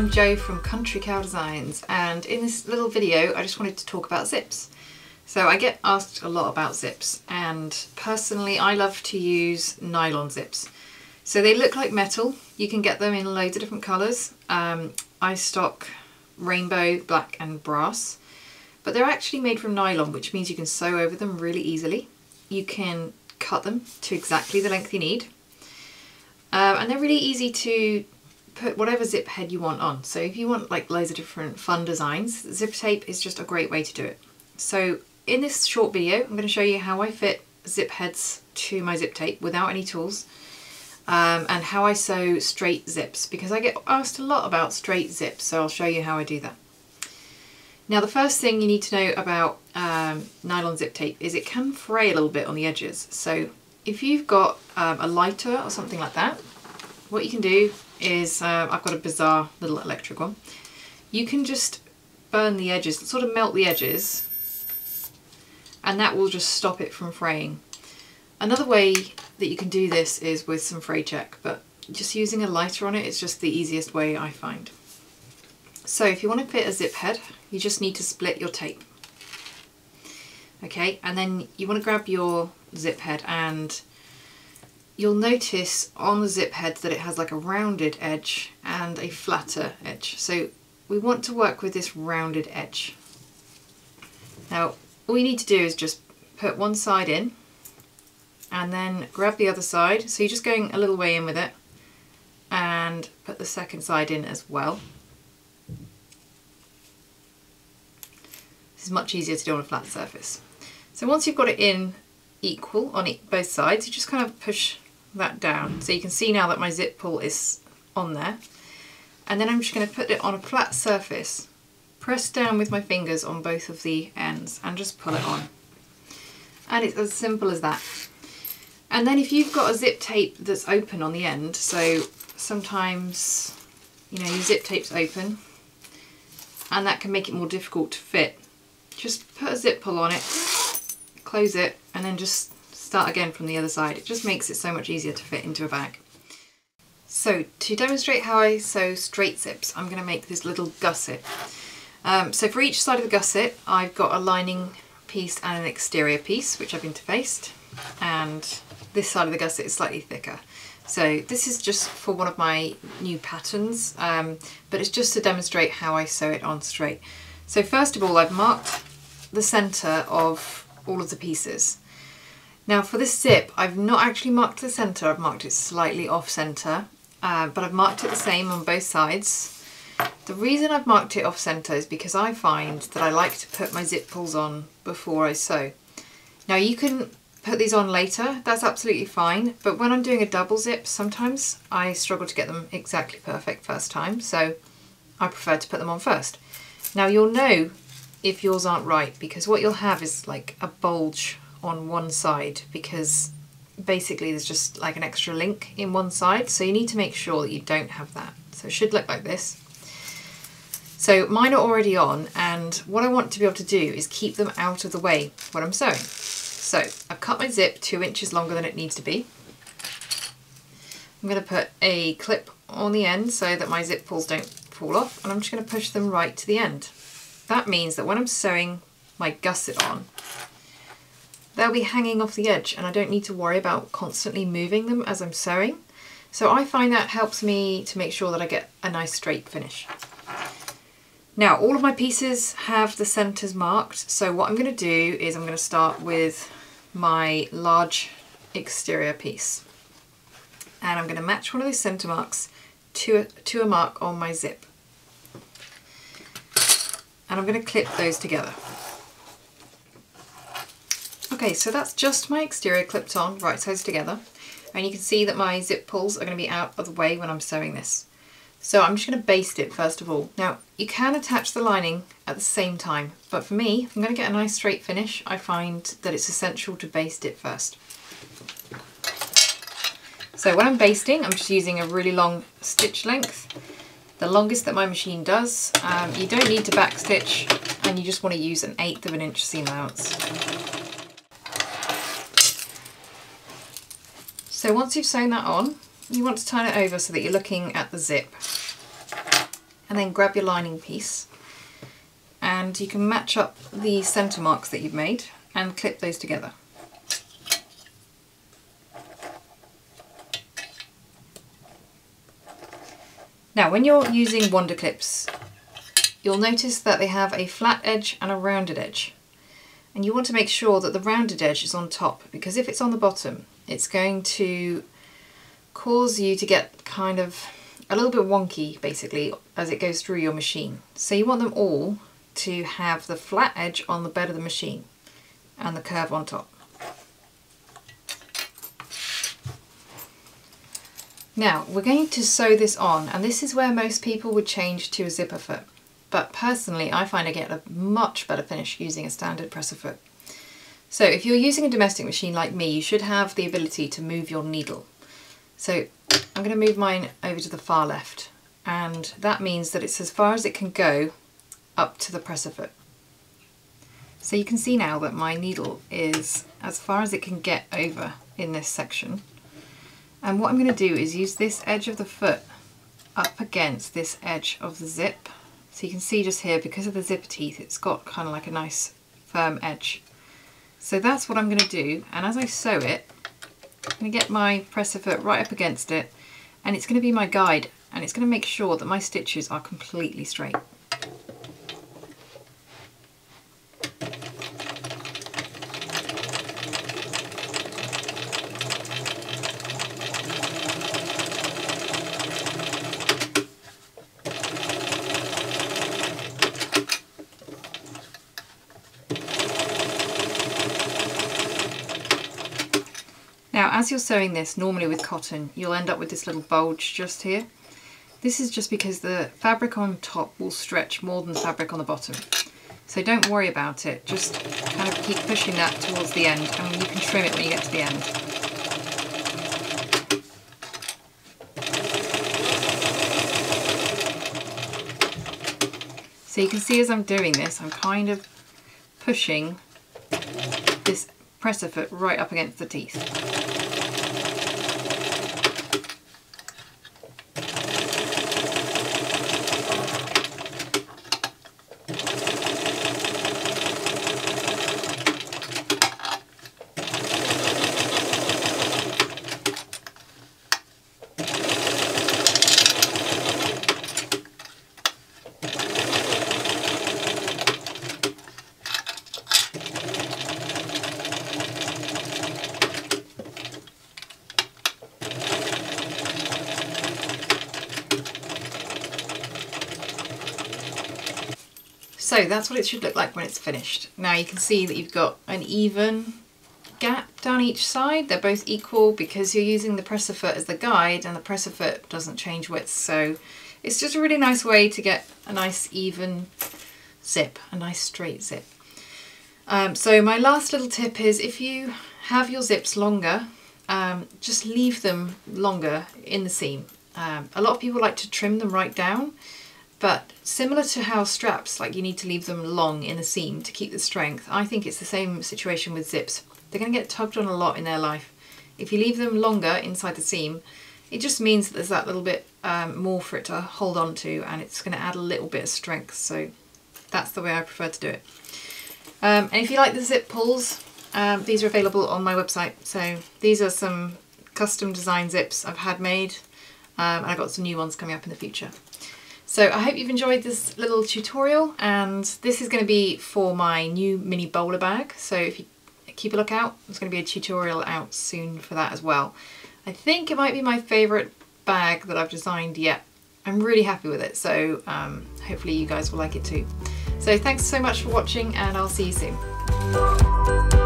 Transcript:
I'm Jo from Country Cow Designs, and in this little video I just wanted to talk about zips. So I get asked a lot about zips, and personally I love to use nylon zips. So they look like metal. You can get them in loads of different colours. I stock rainbow, black and brass, but they're actually made from nylon, which means you can sew over them really easily. You can cut them to exactly the length you need, and they're really easy to put whatever zip head you want on. So if you want like loads of different fun designs, zip tape is just a great way to do it. So in this short video I'm going to show you how I fit zip heads to my zip tape without any tools, and how I sew straight zips, because I get asked a lot about straight zips, so I'll show you how I do that. Now the first thing you need to know about nylon zip tape is it can fray a little bit on the edges. So if you've got a lighter or something like that, what you can do is, I've got a bizarre little electric one, you can just burn the edges, sort of melt the edges, and that will just stop it from fraying. Another way that you can do this is with some fray check, but just using a lighter on it is just the easiest way I find. So if you want to fit a zip head, you just need to split your tape. Okay, and then you want to grab your zip head, and you'll notice on the zip head that it has like a rounded edge and a flatter edge. So we want to work with this rounded edge. Now all you need to do is just put one side in and then grab the other side. So you're just going a little way in with it, and put the second side in as well. This is much easier to do on a flat surface. So once you've got it in equal on both sides, you just kind of push that down. So you can see now that my zip pull is on there. And then I'm just going to put it on a flat surface, press down with my fingers on both of the ends and just pull it on. And it's as simple as that. And then if you've got a zip tape that's open on the end, so sometimes, you know, your zip tape's open and that can make it more difficult to fit, just put a zip pull on it, close it, and then just start again from the other side. It just makes it so much easier to fit into a bag. So to demonstrate how I sew straight zips, I'm going to make this little gusset. So for each side of the gusset I've got a lining piece and an exterior piece which I've interfaced, and this side of the gusset is slightly thicker. So this is just for one of my new patterns, but it's just to demonstrate how I sew it on straight. So first of all, I've marked the centre of all of the pieces. Now for this zip, I've not actually marked the centre, I've marked it slightly off centre, but I've marked it the same on both sides. The reason I've marked it off centre is because I find that I like to put my zip pulls on before I sew. Now you can put these on later, that's absolutely fine, but when I'm doing a double zip, sometimes I struggle to get them exactly perfect first time, so I prefer to put them on first. Now you'll know if yours aren't right, because what you'll have is like a bulge on one side, because basically there's just like an extra link in one side, so you need to make sure that you don't have that. So it should look like this. So mine are already on, and what I want to be able to do is keep them out of the way when I'm sewing. So I've cut my zip 2 inches longer than it needs to be. I'm going to put a clip on the end so that my zip pulls don't fall off, and I'm just going to push them right to the end. That means that when I'm sewing my gusset on, they'll be hanging off the edge and I don't need to worry about constantly moving them as I'm sewing. So I find that helps me to make sure that I get a nice straight finish. Now all of my pieces have the centres marked, so what I'm going to do is I'm going to start with my large exterior piece, and I'm going to match one of those centre marks to a mark on my zip, and I'm going to clip those together. Okay, so that's just my exterior clipped on, right sides together, and you can see that my zip pulls are going to be out of the way when I'm sewing this. So I'm just going to baste it first of all. Now you can attach the lining at the same time, but for me, if I'm going to get a nice straight finish, I find that it's essential to baste it first. So when I'm basting, I'm just using a really long stitch length, the longest that my machine does. You don't need to backstitch, and you just want to use 1/8 of an inch seam allowance. So once you've sewn that on, you want to turn it over so that you're looking at the zip. and then grab your lining piece, and you can match up the centre marks that you've made and clip those together. Now when you're using Wonder Clips, you'll notice that they have a flat edge and a rounded edge. And you want to make sure that the rounded edge is on top, because if it's on the bottom, it's going to cause you to get kind of a little bit wonky basically as it goes through your machine. So you want them all to have the flat edge on the bed of the machine and the curve on top. Now we're going to sew this on, and this is where most people would change to a zipper foot. But personally, I find I get a much better finish using a standard presser foot. So if you're using a domestic machine like me, you should have the ability to move your needle. So I'm going to move mine over to the far left, and that means that it's as far as it can go up to the presser foot. So you can see now that my needle is as far as it can get over in this section. And what I'm going to do is use this edge of the foot up against this edge of the zip. So you can see just here, because of the zipper teeth, it's got kind of like a nice firm edge. So that's what I'm going to do, and as I sew it, I'm going to get my presser foot right up against it, and it's going to be my guide, and it's going to make sure that my stitches are completely straight. Now as you're sewing this, normally with cotton, you'll end up with this little bulge just here. This is just because the fabric on top will stretch more than the fabric on the bottom. So don't worry about it, just kind of keep pushing that towards the end, and you can trim it when you get to the end. So you can see as I'm doing this, I'm kind of pushing this presser foot right up against the teeth. So that's what it should look like when it's finished. Now you can see that you've got an even gap down each side. They're both equal because you're using the presser foot as the guide, and the presser foot doesn't change width. So it's just a really nice way to get a nice even zip, a nice straight zip. So my last little tip is, if you have your zips longer, just leave them longer in the seam. A lot of people like to trim them right down, but similar to how straps, like you need to leave them long in the seam to keep the strength, I think it's the same situation with zips. They're going to get tugged on a lot in their life. If you leave them longer inside the seam, it just means that there's that little bit more for it to hold on to, and it's going to add a little bit of strength. So that's the way I prefer to do it. And if you like the zip pulls, these are available on my website. So these are some custom design zips I've had made, and I've got some new ones coming up in the future. So I hope you've enjoyed this little tutorial, and this is going to be for my new mini bowler bag. So if you keep a lookout, there's going to be a tutorial out soon for that as well. I think it might be my favourite bag that I've designed yet. I'm really happy with it, so hopefully you guys will like it too. So thanks so much for watching, and I'll see you soon.